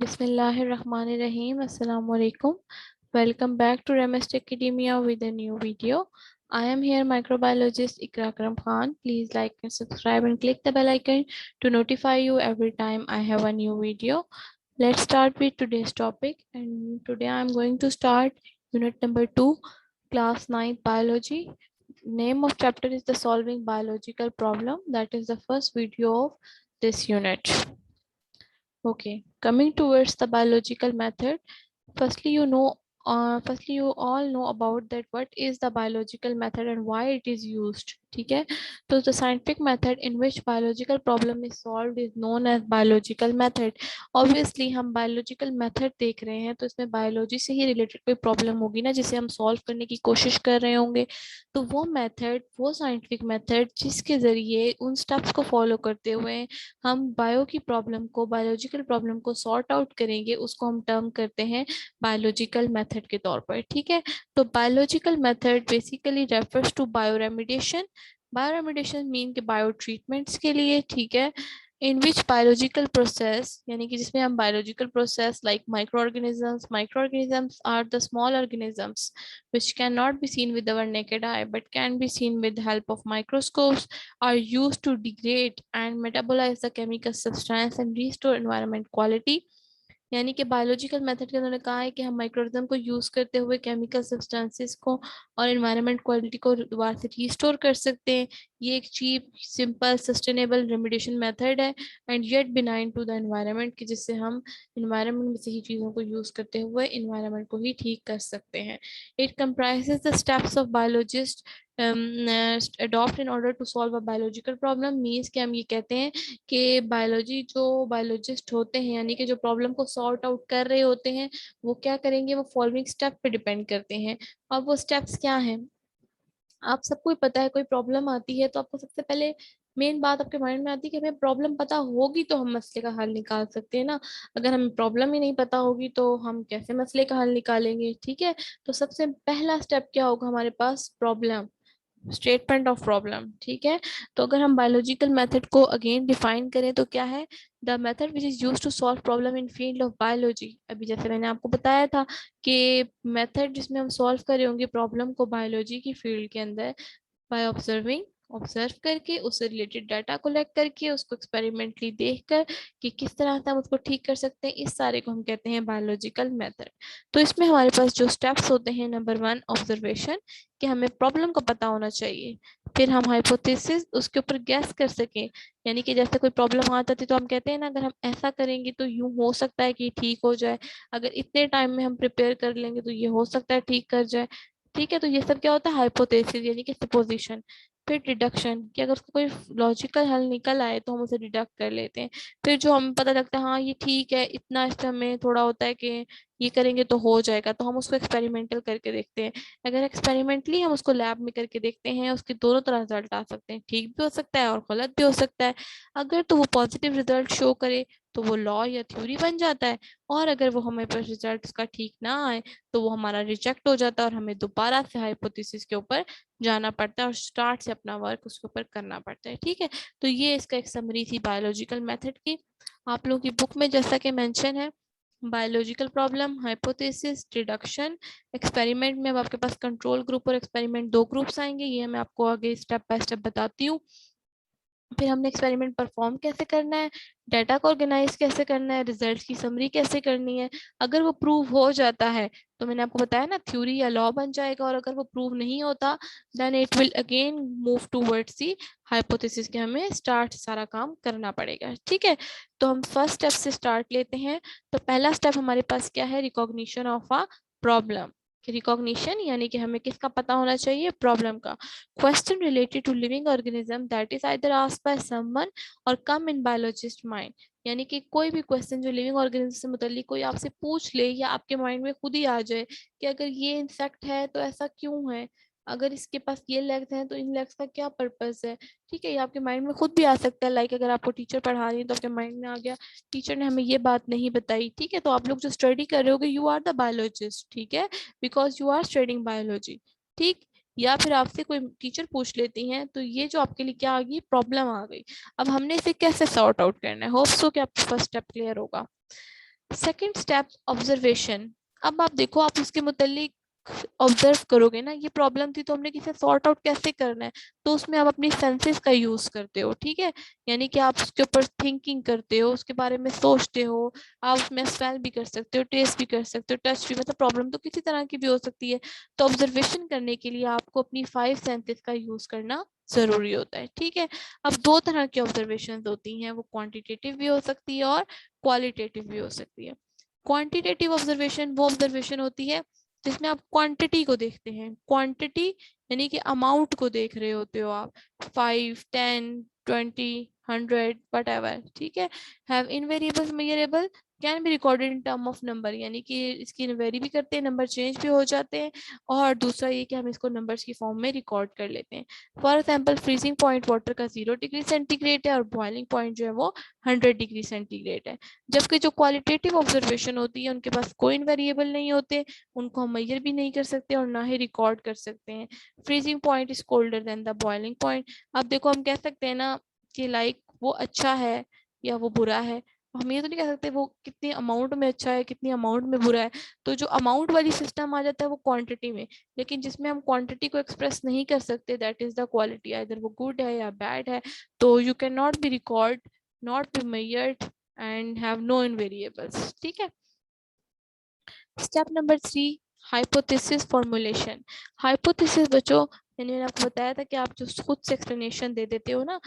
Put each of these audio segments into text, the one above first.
Bismillahirrahmanirrahim. Assalamu alaikum. Welcome back to Remest Academia with a new video. I am here microbiologist Ikra Akram Khan. Please like and subscribe and click the bell icon to notify you every time I have a new video. Let's start with today's topic, and today I am going to start unit number 2, class 9 biology. Name of chapter is the solving biological problem. That is the first video of this unit. Okay, coming towards the biological method, firstly firstly you all know about that what is the biological method and why it is used. ठीक है, तो the scientific method in which biological problem is solved is known as biological method. Obviously हम biological method देख रहे हैं तो इसमें biology से ही related कोई problem होगी ना जिसे हम solve करने की कोशिश कर रहे होंगे, तो वो method, वो scientific method जिसके जरिए उन steps को follow करते हुए हम बायो की प्रॉब्लम को, बायोलॉजिकल प्रॉब्लम को सॉर्ट आउट करेंगे, उसको हम टर्म करते हैं बायोलॉजिकल मेथड के तौर पर. ठीक है, तो biological method basically refers to bioremediation. Bioremediation mean के बायो ट्रीटमेंट्स के लिए. ठीक है, इन विच बायोलॉजिकल प्रोसेस, यानी कि जिसमें हम biological process like microorganisms or the small organisms which cannot be seen with our naked eye but can be seen with the help of microscopes, are used to degrade and metabolize the chemical substance and restore environment quality. यानी कि biological method के उन्होंने कहा है कि हम microorganism को use करते हुए केमिकल सब्सटेंसेस को और एनवायरनमेंट क्वालिटी को दोबारा से रिस्टोर कर सकते हैं. ये एक cheap, simple, sustainable remediation method है and yet benign to the environment, कि जिससे हम एनवायरनमेंट में से ही चीज़ों को यूज करते हुए एनवायरनमेंट को ही ठीक कर सकते हैं. It comprises the steps of biologist adopt in order to solve a biological problem. Means कि हम ये कहते हैं कि बायोलॉजी जो बायोलॉजिस्ट होते हैं यानी कि जो प्रॉब्लम को सॉर्ट आउट कर रहे होते हैं वो क्या करेंगे, वो फॉलोइंग स्टेप पे डिपेंड करते हैं. और वो स्टेप्स क्या हैं, आप सबको ही पता है. कोई प्रॉब्लम आती है तो आपको सबसे पहले मेन बात आपके माइंड में आती है कि हमें प्रॉब्लम पता होगी तो हम मसले का हल निकाल सकते हैं ना. अगर हमें प्रॉब्लम ही नहीं पता होगी तो हम कैसे मसले का हल निकालेंगे. ठीक है, तो सबसे पहला स्टेप क्या होगा हमारे पास, प्रॉब्लम, स्टेटमेंट ऑफ प्रॉब्लम. ठीक है, तो अगर हम बायोलॉजिकल मेथड को अगेन डिफाइन करें तो क्या है, the method which is used to solve problem in field of biology. अभी जैसे मैंने आपको बताया था कि मेथड जिसमें हम सॉल्व कर रहे होंगे प्रॉब्लम को बायोलॉजी की फील्ड के अंदर, बाय ऑब्जर्विंग, ऑब्जर्व करके उससे रिलेटेड डाटा कलेक्ट करके उसको एक्सपेरिमेंटली देखकर कि किस तरह से हम उसको ठीक कर सकते हैं, इस सारे को हम कहते हैं बायोलॉजिकल मेथड. तो इसमें हमारे पास जो स्टेप्स होते हैं, नंबर 1 ऑब्जर्वेशन, कि हमें प्रॉब्लम का पता होना चाहिए. फिर हम हाइपोथेसिस, उसके ऊपर गैस कर सकें, यानी कि जैसे कोई प्रॉब्लम आ जाती तो हम कहते हैं ना अगर हम ऐसा करेंगे तो यूं हो सकता है कि ठीक हो जाए, अगर इतने टाइम में हम प्रिपेयर कर लेंगे तो ये हो सकता है ठीक कर जाए. ठीक है, तो ये सब क्या होता है, हाइपोथेसिस यानी कि सपोजिशन. फिर डिडक्शन, कि अगर उसका कोई लॉजिकल हल निकल आए तो हम उसे डिडक्ट कर लेते हैं. फिर जो हमें पता लगता है हाँ ये ठीक है, इतना इसमें हमें थोड़ा होता है कि ये करेंगे तो हो जाएगा, तो हम उसको एक्सपेरिमेंटल करके देखते हैं. अगर एक्सपेरिमेंटली हम उसको लैब में करके देखते हैं, उसके दोनों तरह रिजल्ट आ सकते हैं, ठीक भी हो सकता है और गलत भी हो सकता है. अगर तो वो पॉजिटिव रिजल्ट शो करे तो वो लॉ या थ्योरी बन जाता है, और अगर वो हमें पर रिजल्ट उसका ठीक ना आए तो वो हमारा रिजेक्ट हो जाता है और हमें दोबारा से हाइपोथेसिस के ऊपर जाना पड़ता है और स्टार्ट से अपना वर्क उसके ऊपर करना पड़ता है. ठीक है, तो ये इसका एक समरी थी बायोलॉजिकल मेथड की. आप लोगों की बुक में जैसा कि मेंशन है, biological problem, hypothesis, deduction, experiment में अब आपके पास कंट्रोल ग्रुप और एक्सपेरिमेंट दो ग्रुप्स आएंगे. ये मैं आपको आगे स्टेप बाय स्टेप बताती हूँ. फिर हमने एक्सपेरिमेंट परफॉर्म कैसे करना है, डाटा को ऑर्गेनाइज कैसे करना है, रिजल्ट की समरी कैसे करनी है. अगर वो प्रूव हो जाता है तो मैंने आपको बताया ना थ्योरी या लॉ बन जाएगा, और अगर वो प्रूव नहीं होता then it will again move towards the hypothesis के हमें स्टार्ट सारा काम करना पड़ेगा. ठीक है, तो हम फर्स्ट स्टेप से स्टार्ट लेते हैं. तो पहला स्टेप हमारे पास क्या है, recognition of a problem. Recognition यानी कि हमें किसका पता होना चाहिए, प्रॉब्लम का. Question related to living organism that is either asked by someone or come in biologist mind. यानी कि कोई भी क्वेश्चन जो लिविंग ऑर्गेनिज्म से मुतालिक कोई आपसे पूछ ले या आपके माइंड में खुद ही आ जाए कि अगर ये इंसेक्ट है तो ऐसा क्यों है, अगर इसके पास ये लेग्स हैं तो इन लेग्स का क्या पर्पस है. ठीक है, ये आपके माइंड में खुद भी आ सकता है. लाइक अगर आपको टीचर पढ़ा रही है तो आपके माइंड में आ गया टीचर ने हमें ये बात नहीं बताई. ठीक है, तो आप लोग जो स्टडी कर रहे होगे यू आर द बायोलॉजिस्ट. ठीक है, because you are studying biology. ठीक, या फिर आपसे कोई टीचर पूछ लेती हैं तो ये जो आपके लिए क्या आ गई, प्रॉब्लम आ गई. अब हमने इसे कैसे सॉर्ट आउट करना है. होप सो कि आपको फर्स्ट स्टेप क्लियर होगा. Second step observation. अब आप देखो, आप उसके मुतालिक ऑब्जर्व करोगे ना, ये प्रॉब्लम थी तो हमने किसे सॉर्ट आउट कैसे करना है, तो उसमें आप अपनी सेंसेस का यूज करते हो, ठीक है। यानी कि आप उसके ऊपर थिंकिंग करते हो, उसके बारे में सोचते हो, आप उसमें स्मेल भी कर सकते हो, टेस्ट भी कर सकते हो, टच भी, मतलब प्रॉब्लम तो किसी तरह की भी हो सकती है। तो ऑब्जर्वेशन करने के लिए आपको अपनी 5 सेंसेस का यूज करना जरूरी होता है, ठीक है। अब दो तरह की ऑब्जर्वेशन होती हैं, वो क्वांटिटेटिव भी हो सकती है और क्वालिटेटिव भी हो सकती है। क्वांटिटेटिव ऑब्जर्वेशन वो ऑब्जर्वेशन होती है जिसमें आप क्वांटिटी को देखते हैं। क्वांटिटी यानी कि अमाउंट को देख रहे होते हो आप, 5, 10, 20, 100 वट एवर, ठीक है। Have invariable measurable can be recorded in term of number, यानी कि इसकी वेरी भी करते हैं, नंबर चेंज भी हो जाते हैं। और दूसरा ये कि हम इसको नंबर्स की फॉर्म में रिकॉर्ड कर लेते हैं। For example, freezing point water का 0 डिग्री सेंटीग्रेड है और बॉइलिंग पॉइंट जो है वो 100 डिग्री सेंटीग्रेड है। जबकि जो क्वालिटेटिव ऑब्जर्वेशन होती है उनके पास कोई वेरिएबल नहीं होते, उनको हम मेजर भी नहीं कर सकते और ना ही रिकॉर्ड कर सकते हैं। Freezing point is colder than the boiling point. अब देखो, हम कह सकते हैं ना कि लाइक वो अच्छा है या वो बुरा है, हम ये तो नहीं कह सकते वो कितनी अमाउंट में अच्छा है, कितनी अमाउंट में बुरा है। तो जो अमाउंट वाली सिस्टम आ जाता है वो क्वांटिटी में, लेकिन जिसमें हम क्वांटिटी को एक्सप्रेस नहीं कर सकते, दैट इज द क्वालिटी, इधर वो गुड है या बैड है। तो you can not be record, not be measured and have known variables, ठीक है। Step number 3, hypothesis formulation. Hypothesis बच्चों, मैंने आपको बताया था कि आप जो खुद से एक्सप्लेनेशन दे देते हो ना,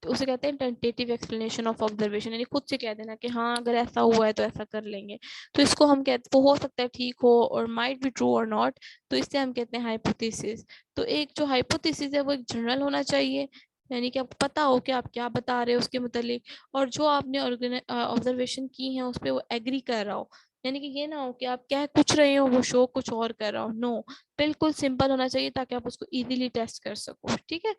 तो उसे कहते हैं टेंटेटिव एक्सप्लेनेशन ऑफ ऑब्जर्वेशन, यानी खुद से कह देना कि हाँ अगर ऐसा हुआ है तो ऐसा कर लेंगे। तो इसको हम कहते, वो हो सकता है ठीक हो और माइट बी ट्रू और नॉट, तो इससे हम कहते हैं हाइपोथेसिस। तो एक जो हाइपोथेसिस है वो एक जनरल होना चाहिए, यानी कि आपको पता हो कि आप क्या बता रहे हो उसके मुतालिक, और जो आपने ऑब्जर्वेशन की है उस पर वो एग्री कर रहा हो। यानी कि ये ना हो कि आप कह कुछ रहे हो वो शो कुछ और कर रहा हो, नो। बिल्कुल सिंपल होना चाहिए ताकि आप उसको इजीली टेस्ट कर सको, ठीक है।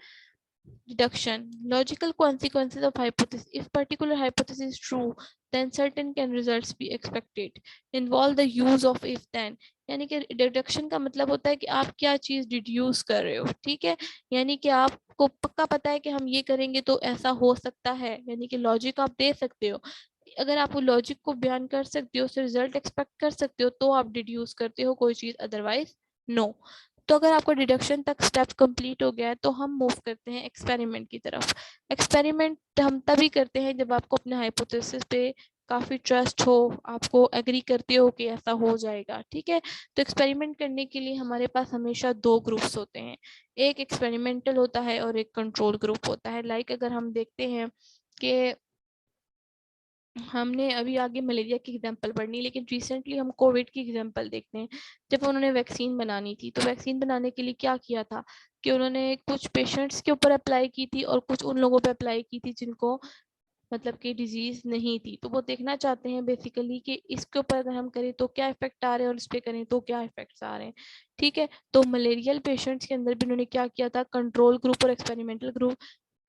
Deduction. Logical consequences of hypothesis. If particular hypothesis is true, then certain can results be expected. Involve the use of if then. यानी कि डिडक्शन का मतलब होता है कि आप क्या चीज डिड्यूस कर रहे हो, ठीक है। यानी कि आपको पक्का पता है कि हम ये करेंगे तो ऐसा हो सकता है, यानी कि लॉजिक आप दे सकते हो। अगर आप लॉजिक को बयान कर सकते हो, उससे रिजल्ट एक्सपेक्ट कर सकते हो, तो आप डिड्यूस करते हो कोई चीज, अदरवाइज नो। तो अगर आपका डिडक्शन तक स्टेप कंप्लीट हो गया है तो हम मूव करते हैं एक्सपेरिमेंट की तरफ। एक्सपेरिमेंट हम तभी करते हैं जब आपको अपने हाइपोथेसिस पे काफ़ी ट्रस्ट हो, आपको एग्री करते हो कि ऐसा हो जाएगा, ठीक है। तो एक्सपेरिमेंट करने के लिए हमारे पास हमेशा दो ग्रुप्स होते हैं, एक एक्सपेरिमेंटल होता है और एक कंट्रोल ग्रुप होता है। लाइक अगर हम देखते हैं कि हमने अभी आगे मलेरिया की एग्जांपल पढ़नी, लेकिन रिसेंटली हम कोविड की एग्जांपल देखते हैं। जब उन्होंने वैक्सीन बनानी थी तो वैक्सीन बनाने के लिए क्या किया था कि उन्होंने कुछ पेशेंट्स के ऊपर अप्लाई की थी और कुछ उन लोगों पे अप्लाई की थी जिनको मतलब कि डिजीज नहीं थी। तो वो देखना चाहते हैं बेसिकली कि इसके ऊपर अगर हम करें तो क्या इफेक्ट आ रहे हैं और इस पे करें तो क्या इफेक्ट्स आ रहे हैं, ठीक है। तो मलेरियल पेशेंट्स के अंदर भी उन्होंने क्या किया था, कंट्रोल ग्रुप और एक्सपेरिमेंटल ग्रुप।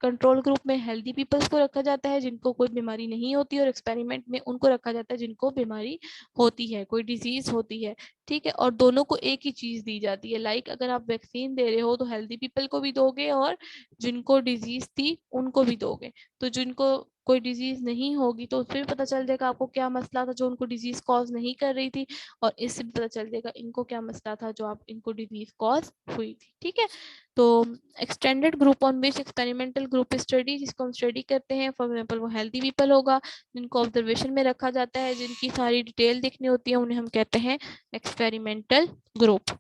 कंट्रोल ग्रुप में हेल्दी पीपल्स को रखा जाता है जिनको कोई बीमारी नहीं होती, और एक्सपेरिमेंट में उनको रखा जाता है जिनको बीमारी होती है, कोई डिजीज होती है, ठीक है। और दोनों को एक ही चीज दी जाती है। लाइक अगर आप वैक्सीन दे रहे हो तो हेल्दी पीपल को भी दोगे और जिनको डिजीज थी उनको भी दोगे। तो जिनको कोई डिजीज नहीं होगी तो उससे भी पता चल जाएगा आपको क्या मसला था जो उनको डिजीज कॉज नहीं कर रही थी, और इससे भी पता चल जाएगा इनको क्या मसला था जो आप इनको डिजीज कॉज हुई थी, ठीक है। तो extended group on which experimental group study, जिसको हम स्टडी करते हैं, फॉर एग्जांपल वो हेल्दी पीपल होगा जिनको ऑब्जर्वेशन में रखा जाता है, जिनकी सारी डिटेल देखनी होती है, उन्हें हम कहते हैं एक्सपेरिमेंटल ग्रुप।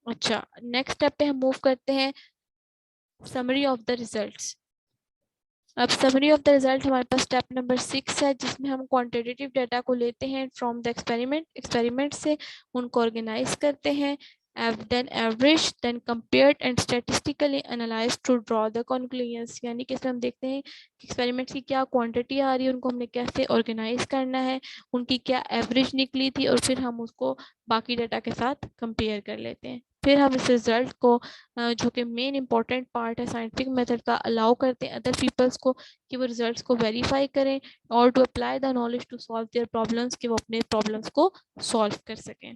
अच्छा, नेक्स्ट स्टेप पे हम मूव करते हैं, समरी ऑफ द रिजल्ट्स। अब समरी ऑफ द रिजल्ट हमारे पास स्टेप नंबर 6 है, जिसमें हम क्वांटिटेटिव डाटा को लेते हैं फ्रॉम द एक्सपेरिमेंट से उनको ऑर्गेनाइज करते हैं, then average, then compared and statistically analyse to draw the conclusions. यानी कि इसमें हम देखते हैं कि एक्सपेरिमेंट्स की क्या क्वांटिटी आ रही है, उनको हमने कैसे ऑर्गेनाइज करना है, उनकी क्या एवरेज निकली थी, और फिर हम उसको बाकी डाटा के साथ कंपेयर कर लेते हैं। फिर हम इस रिजल्ट को जो कि मेन इंपॉर्टेंट पार्ट है साइंटिफिक मेथड का, अलाउ करते हैं अदर पीपल्स को कि वो रिजल्ट्स को वेरीफाई करें और to apply the knowledge to solve their problems, कि वो अपने प्रॉब्लम्स को सॉल्व कर सकें,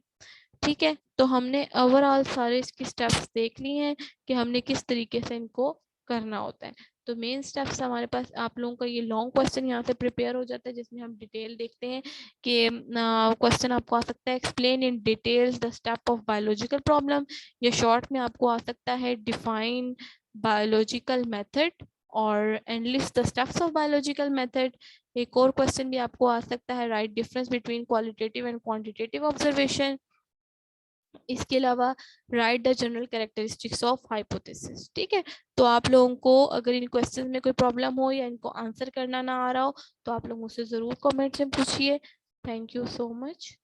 ठीक है। तो हमने ओवरऑल सारे इसकी स्टेप्स देख लिए हैं कि हमने किस तरीके से इनको करना होता है। तो मेन स्टेप्स हमारे पास, आप लोगों का ये लॉन्ग क्वेश्चन यहाँ से प्रिपेयर हो जाता है जिसमें हम डिटेल देखते हैं कि क्वेश्चन आपको आ सकता है explain in details the step of biological problem, या शॉर्ट में आपको आ सकता है डिफाइन बायोलॉजिकल मेथड और analyst the steps of biological method. एक और क्वेश्चन भी आपको आ सकता है right difference between qualitative and quantitative observation. इसके अलावा right the general characteristics of hypothesis. ठीक है, तो आप लोगों को अगर इन क्वेश्चन में कोई प्रॉब्लम हो या इनको आंसर करना ना आ रहा हो तो आप लोग मुझसे जरूर कमेंट में पूछिए। Thank you so much.